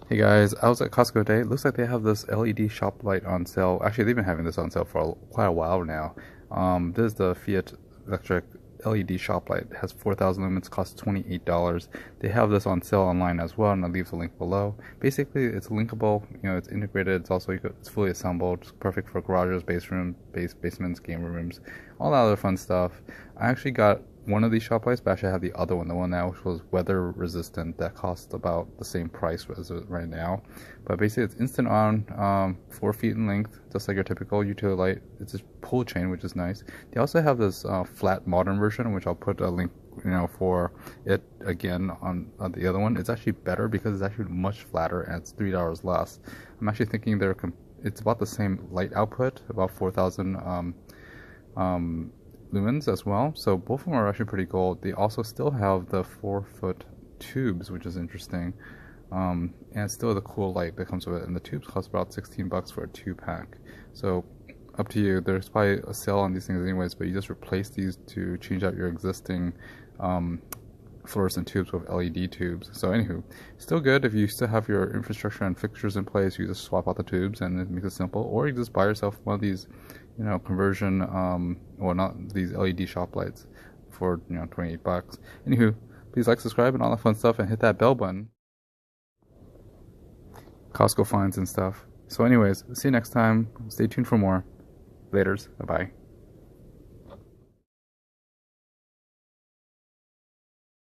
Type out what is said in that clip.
Hey guys, I was at Costco today. Looks like they have this LED shop light on sale. Actually, they've been having this on sale for quite a while now. This is the Fiat electric LED shop light. It has 4,000 lumens, costs $28. They have this on sale online as well, and I'll leave the link below. Basically, it's linkable. It's integrated. It's also it's fully assembled. It's perfect for garages, basements, game rooms, all that other fun stuff. I actually got one of these shop lights, but actually I have the other one, the one that which was weather resistant, that cost about the same price as it right now. But basically it's instant on, 4 feet in length, just like your typical utility light. It's a pull chain, which is nice. They also have this flat modern version, which I'll put a link for it again on the other one. It's actually better because it's actually much flatter and it's $3 less. I'm actually thinking it's about the same light output, about 4,000 lumens as well, so both of them are actually pretty cool. They also still have the 4-foot tubes, which is interesting, and it's still the cool light that comes with it, and the tubes cost about 16 bucks for a 2-pack. So up to you. There's probably a sale on these things anyways, but you just replace these to change out your existing fluorescent tubes with LED tubes. So anywho, still good if you still have your infrastructure and fixtures in place. You just swap out the tubes and it makes it simple, or you just buy yourself one of these conversion well, not these LED shop lights for 28 bucks. Anywho, please like, subscribe, and all that fun stuff, and hit that bell button. Costco finds and stuff. So anyways, see you next time. Stay tuned for more. Laters. Bye bye.